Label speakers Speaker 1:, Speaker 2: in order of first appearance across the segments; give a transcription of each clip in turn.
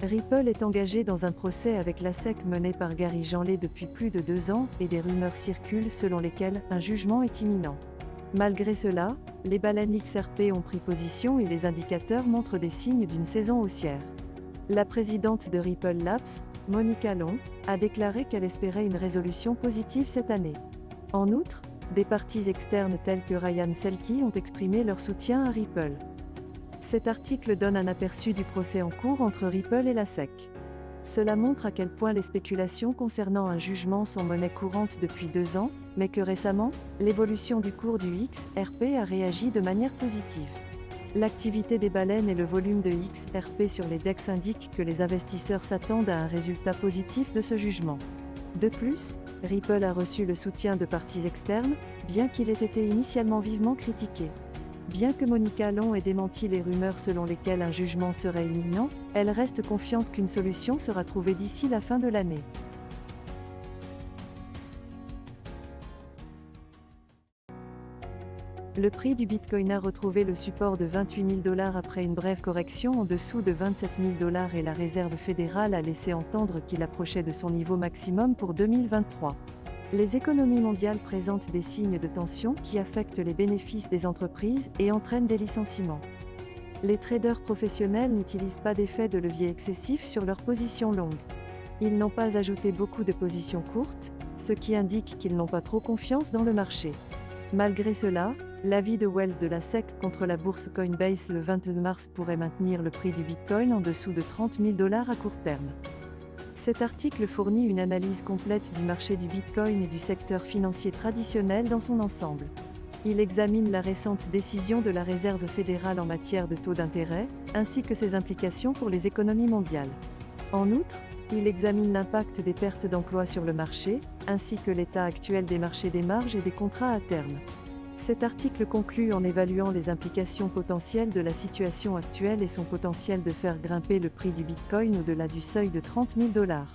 Speaker 1: Ripple est engagé dans un procès avec la SEC mené par Gary Janley depuis plus de 2 ans et des rumeurs circulent selon lesquelles un jugement est imminent. Malgré cela, les baleines XRP ont pris position et les indicateurs montrent des signes d'une saison haussière. La présidente de Ripple Labs, Monica Long, a déclaré qu'elle espérait une résolution positive cette année. En outre, des parties externes telles que Ryan Selke ont exprimé leur soutien à Ripple. Cet article donne un aperçu du procès en cours entre Ripple et la SEC. Cela montre à quel point les spéculations concernant un jugement sont monnaie courante depuis 2 ans, mais que récemment, l'évolution du cours du XRP a réagi de manière positive. L'activité des baleines et le volume de XRP sur les DEX indiquent que les investisseurs s'attendent à un résultat positif de ce jugement. De plus, Ripple a reçu le soutien de parties externes, bien qu'il ait été initialement vivement critiqué. Bien que Monica Long ait démenti les rumeurs selon lesquelles un jugement serait imminent, elle reste confiante qu'une solution sera trouvée d'ici la fin de l'année. Le prix du Bitcoin a retrouvé le support de 28 000 $ après une brève correction en dessous de 27 000 $ et la Réserve fédérale a laissé entendre qu'il approchait de son niveau maximum pour 2023. Les économies mondiales présentent des signes de tension qui affectent les bénéfices des entreprises et entraînent des licenciements. Les traders professionnels n'utilisent pas d'effet de levier excessif sur leurs positions longues. Ils n'ont pas ajouté beaucoup de positions courtes, ce qui indique qu'ils n'ont pas trop confiance dans le marché. Malgré cela, l'avis de Wells de la SEC contre la bourse Coinbase le 22 mars pourrait maintenir le prix du Bitcoin en dessous de 30 000 $ à court terme. Cet article fournit une analyse complète du marché du Bitcoin et du secteur financier traditionnel dans son ensemble. Il examine la récente décision de la Réserve fédérale en matière de taux d'intérêt, ainsi que ses implications pour les économies mondiales. En outre, il examine l'impact des pertes d'emplois sur le marché, ainsi que l'état actuel des marchés des marges et des contrats à terme. Cet article conclut en évaluant les implications potentielles de la situation actuelle et son potentiel de faire grimper le prix du Bitcoin au-delà du seuil de 30 000 $.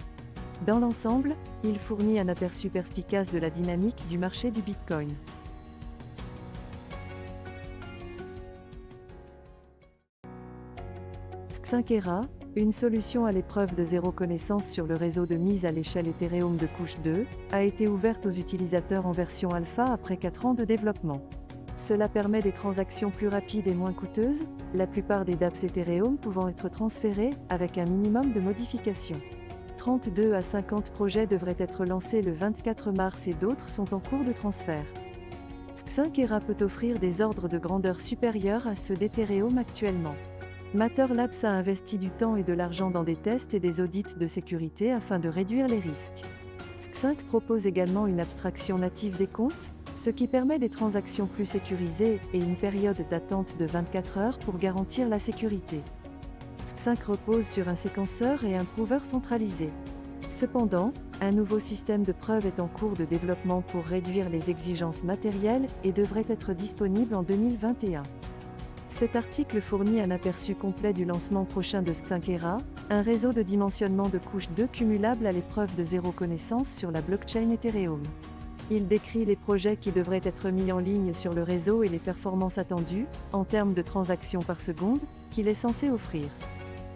Speaker 1: Dans l'ensemble, il fournit un aperçu perspicace de la dynamique du marché du Bitcoin. Xankera, une solution à l'épreuve de zéro connaissance sur le réseau de mise à l'échelle Ethereum de couche 2, a été ouverte aux utilisateurs en version alpha après 4 ans de développement. Cela permet des transactions plus rapides et moins coûteuses, la plupart des dApps Ethereum pouvant être transférés, avec un minimum de modifications. 32 à 50 projets devraient être lancés le 24 mars et d'autres sont en cours de transfert. Xankera peut offrir des ordres de grandeur supérieurs à ceux d'Ethereum actuellement. Matter Labs a investi du temps et de l'argent dans des tests et des audits de sécurité afin de réduire les risques. Xank propose également une abstraction native des comptes, ce qui permet des transactions plus sécurisées et une période d'attente de 24 heures pour garantir la sécurité. Xank repose sur un séquenceur et un prouveur centralisé. Cependant, un nouveau système de preuve est en cours de développement pour réduire les exigences matérielles et devrait être disponible en 2021. Cet article fournit un aperçu complet du lancement prochain de Xankera, un réseau de dimensionnement de couche 2 cumulable à l'épreuve de zéro connaissance sur la blockchain Ethereum. Il décrit les projets qui devraient être mis en ligne sur le réseau et les performances attendues, en termes de transactions par seconde, qu'il est censé offrir.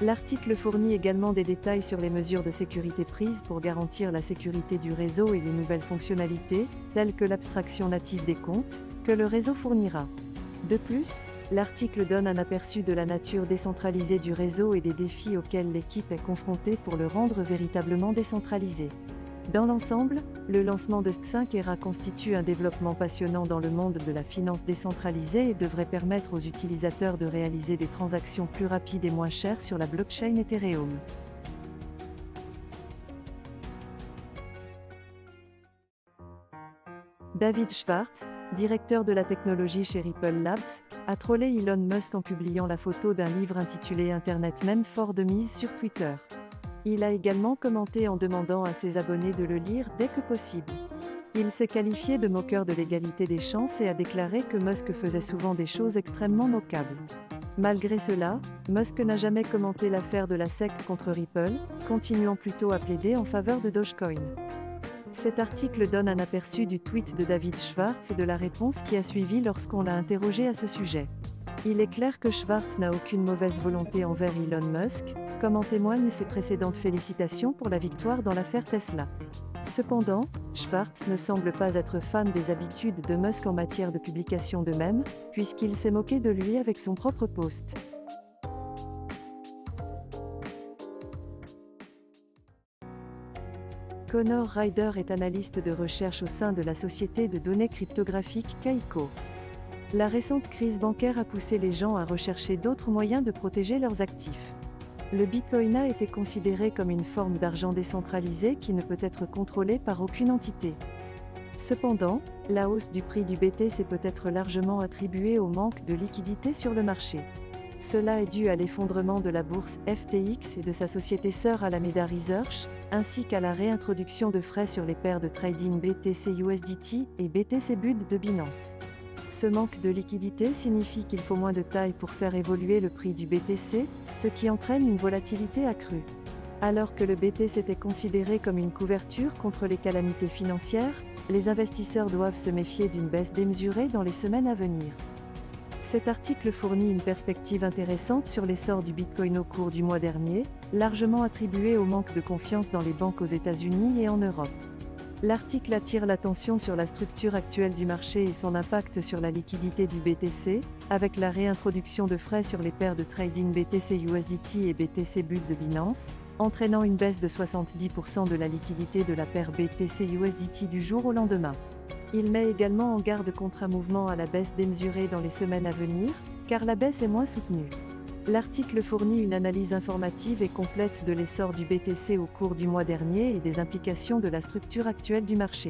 Speaker 1: L'article fournit également des détails sur les mesures de sécurité prises pour garantir la sécurité du réseau et les nouvelles fonctionnalités, telles que l'abstraction native des comptes, que le réseau fournira. De plus, l'article donne un aperçu de la nature décentralisée du réseau et des défis auxquels l'équipe est confrontée pour le rendre véritablement décentralisé. Dans l'ensemble, le lancement de Xankera constitue un développement passionnant dans le monde de la finance décentralisée et devrait permettre aux utilisateurs de réaliser des transactions plus rapides et moins chères sur la blockchain Ethereum. David Schwartz, directeur de la technologie chez Ripple Labs, a trollé Elon Musk en publiant la photo d'un livre intitulé Internet Meme fort de mise sur Twitter. Il a également commenté en demandant à ses abonnés de le lire dès que possible. Il s'est qualifié de moqueur de l'égalité des chances et a déclaré que Musk faisait souvent des choses extrêmement moquables. Malgré cela, Musk n'a jamais commenté l'affaire de la SEC contre Ripple, continuant plutôt à plaider en faveur de Dogecoin. Cet article donne un aperçu du tweet de David Schwartz et de la réponse qui a suivi lorsqu'on l'a interrogé à ce sujet. Il est clair que Schwartz n'a aucune mauvaise volonté envers Elon Musk, comme en témoignent ses précédentes félicitations pour la victoire dans l'affaire Tesla. Cependant, Schwartz ne semble pas être fan des habitudes de Musk en matière de publication de mèmes, puisqu'il s'est moqué de lui avec son propre post. Connor Ryder est analyste de recherche au sein de la société de données cryptographiques Kaiko. La récente crise bancaire a poussé les gens à rechercher d'autres moyens de protéger leurs actifs. Le Bitcoin a été considéré comme une forme d'argent décentralisé qui ne peut être contrôlé par aucune entité. Cependant, la hausse du prix du BTC peut être largement attribuée au manque de liquidité sur le marché. Cela est dû à l'effondrement de la bourse FTX et de sa société sœur Alameda Research, ainsi qu'à la réintroduction de frais sur les paires de trading BTC-USDT et BTC-BUD de Binance. Ce manque de liquidité signifie qu'il faut moins de taille pour faire évoluer le prix du BTC, ce qui entraîne une volatilité accrue. Alors que le BTC était considéré comme une couverture contre les calamités financières, les investisseurs doivent se méfier d'une baisse démesurée dans les semaines à venir. Cet article fournit une perspective intéressante sur l'essor du Bitcoin au cours du mois dernier, largement attribué au manque de confiance dans les banques aux États-Unis et en Europe. L'article attire l'attention sur la structure actuelle du marché et son impact sur la liquidité du BTC, avec la réintroduction de frais sur les paires de trading BTC-USDT et BTC-BUD de Binance, entraînant une baisse de 70% de la liquidité de la paire BTC-USDT du jour au lendemain. Il met également en garde contre un mouvement à la baisse démesuré dans les semaines à venir, car la baisse est moins soutenue. L'article fournit une analyse informative et complète de l'essor du BTC au cours du mois dernier et des implications de la structure actuelle du marché.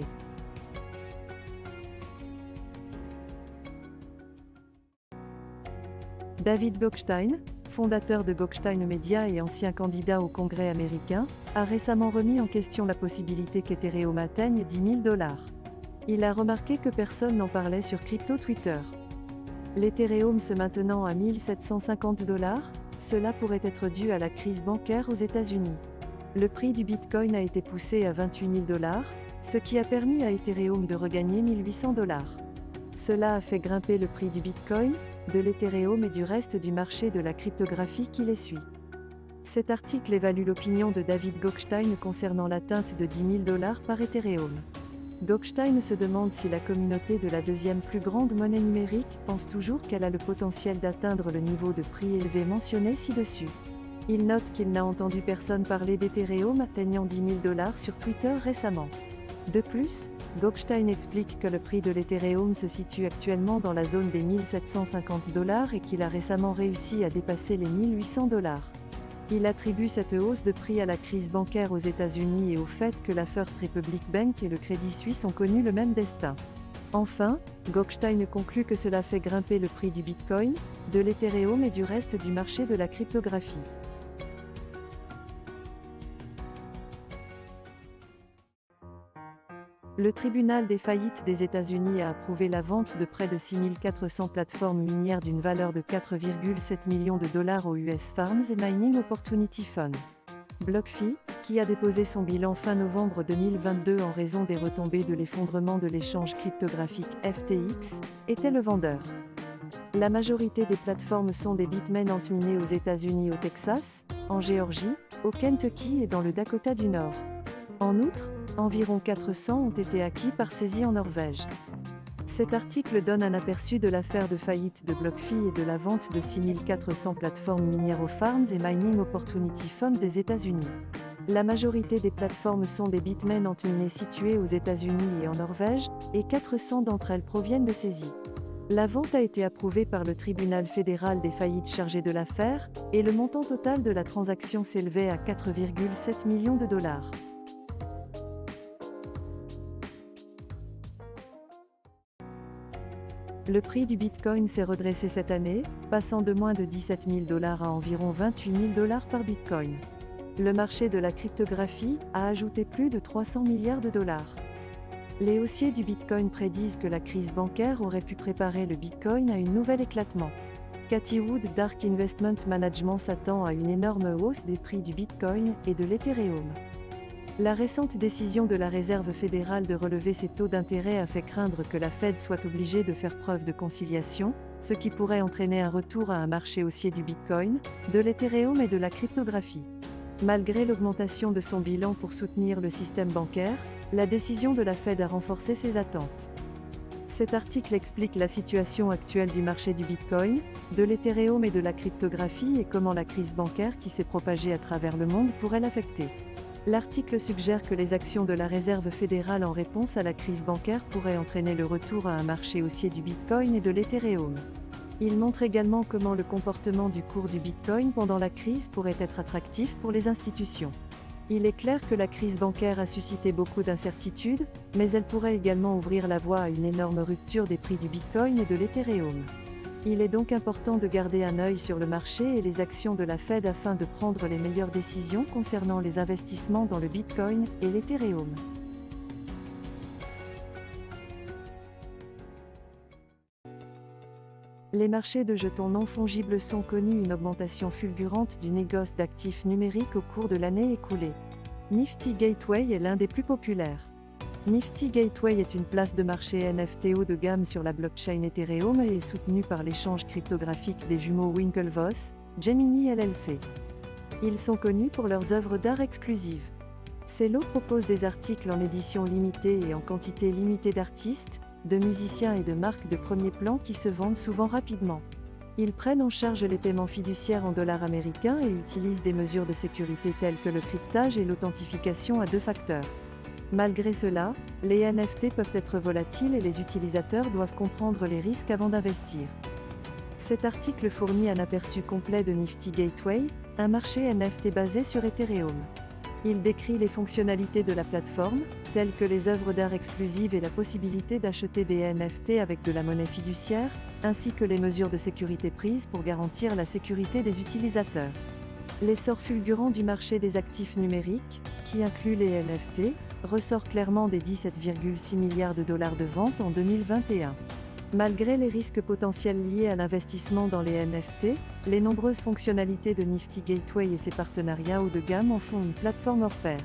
Speaker 1: David Gokhshtein, fondateur de Gokhshtein Media et ancien candidat au Congrès américain, a récemment remis en question la possibilité qu'Ethereum atteigne $10 000. Il a remarqué que personne n'en parlait sur Crypto Twitter. L'Ethereum se maintenant à $1 750, cela pourrait être dû à la crise bancaire aux États-Unis. Le prix du Bitcoin a été poussé à $28 000, ce qui a permis à Ethereum de regagner $1 800. Cela a fait grimper le prix du Bitcoin, de l'Ethereum et du reste du marché de la cryptographie qui les suit. Cet article évalue l'opinion de David Gokhshtein concernant l'atteinte de $10 000 par Ethereum. Gokhshtein se demande si la communauté de la deuxième plus grande monnaie numérique pense toujours qu'elle a le potentiel d'atteindre le niveau de prix élevé mentionné ci-dessus. Il note qu'il n'a entendu personne parler d'Ethereum atteignant $10 000 sur Twitter récemment. De plus, Gokhshtein explique que le prix de l'Ethereum se situe actuellement dans la zone des $1 750 et qu'il a récemment réussi à dépasser les $1 800. Il attribue cette hausse de prix à la crise bancaire aux États-Unis et au fait que la First Republic Bank et le Crédit Suisse ont connu le même destin. Enfin, Gokhshtein conclut que cela fait grimper le prix du Bitcoin, de l'Ethereum et du reste du marché de la cryptographie. Le tribunal des faillites des États-Unis a approuvé la vente de près de 6400 plateformes minières d'une valeur de $4,7 millions aux US Farms and Mining Opportunity Fund. BlockFi, qui a déposé son bilan fin novembre 2022 en raison des retombées de l'effondrement de l'échange cryptographique FTX, était le vendeur. La majorité des plateformes sont des Bitmain minés aux États-Unis, au Texas, en Géorgie, au Kentucky et dans le Dakota du Nord. En outre, environ 400 ont été acquis par saisie en Norvège. Cet article donne un aperçu de l'affaire de faillite de BlockFi et de la vente de 6400 plateformes minières aux Farms and Mining Opportunity Fund des États-Unis. La majorité des plateformes sont des Bitmain minés situées aux États-Unis et en Norvège, et 400 d'entre elles proviennent de saisies. La vente a été approuvée par le tribunal fédéral des faillites chargé de l'affaire, et le montant total de la transaction s'élevait à $4,7 millions. Le prix du Bitcoin s'est redressé cette année, passant de moins de $17 000 à environ $28 000 par Bitcoin. Le marché de la cryptographie a ajouté plus de $300 milliards. Les haussiers du Bitcoin prédisent que la crise bancaire aurait pu préparer le Bitcoin à une nouvel éclatement. Cathie Wood d'Ark Investment Management s'attend à une énorme hausse des prix du Bitcoin et de l'Ethereum. La récente décision de la Réserve fédérale de relever ses taux d'intérêt a fait craindre que la Fed soit obligée de faire preuve de conciliation, ce qui pourrait entraîner un retour à un marché haussier du Bitcoin, de l'Ethereum et de la cryptographie. Malgré l'augmentation de son bilan pour soutenir le système bancaire, la décision de la Fed a renforcé ses attentes. Cet article explique la situation actuelle du marché du Bitcoin, de l'Ethereum et de la cryptographie et comment la crise bancaire qui s'est propagée à travers le monde pourrait l'affecter. L'article suggère que les actions de la Réserve fédérale en réponse à la crise bancaire pourraient entraîner le retour à un marché haussier du Bitcoin et de l'Ethereum. Il montre également comment le comportement du cours du Bitcoin pendant la crise pourrait être attractif pour les institutions. Il est clair que la crise bancaire a suscité beaucoup d'incertitudes, mais elle pourrait également ouvrir la voie à une énorme rupture des prix du Bitcoin et de l'Ethereum. Il est donc important de garder un œil sur le marché et les actions de la Fed afin de prendre les meilleures décisions concernant les investissements dans le Bitcoin et l'Ethereum. Les marchés de jetons non fongibles ont connu une augmentation fulgurante du négoce d'actifs numériques au cours de l'année écoulée. Nifty Gateway est l'un des plus populaires. Nifty Gateway est une place de marché NFT haut de gamme sur la blockchain Ethereum et est soutenue par l'échange cryptographique des jumeaux Winklevoss, Gemini LLC. Ils sont connus pour leurs œuvres d'art exclusives. Ces lots proposent des articles en édition limitée et en quantité limitée d'artistes, de musiciens et de marques de premier plan qui se vendent souvent rapidement. Ils prennent en charge les paiements fiduciaires en dollars américains et utilisent des mesures de sécurité telles que le cryptage et l'authentification à 2 facteurs. Malgré cela, les NFT peuvent être volatiles et les utilisateurs doivent comprendre les risques avant d'investir. Cet article fournit un aperçu complet de Nifty Gateway, un marché NFT basé sur Ethereum. Il décrit les fonctionnalités de la plateforme, telles que les œuvres d'art exclusives et la possibilité d'acheter des NFT avec de la monnaie fiduciaire, ainsi que les mesures de sécurité prises pour garantir la sécurité des utilisateurs. L'essor fulgurant du marché des actifs numériques, qui inclut les NFT, ressort clairement des 17,6 milliards de dollars de ventes en 2021. Malgré les risques potentiels liés à l'investissement dans les NFT, les nombreuses fonctionnalités de Nifty Gateway et ses partenariats haut de gamme en font une plateforme hors pair.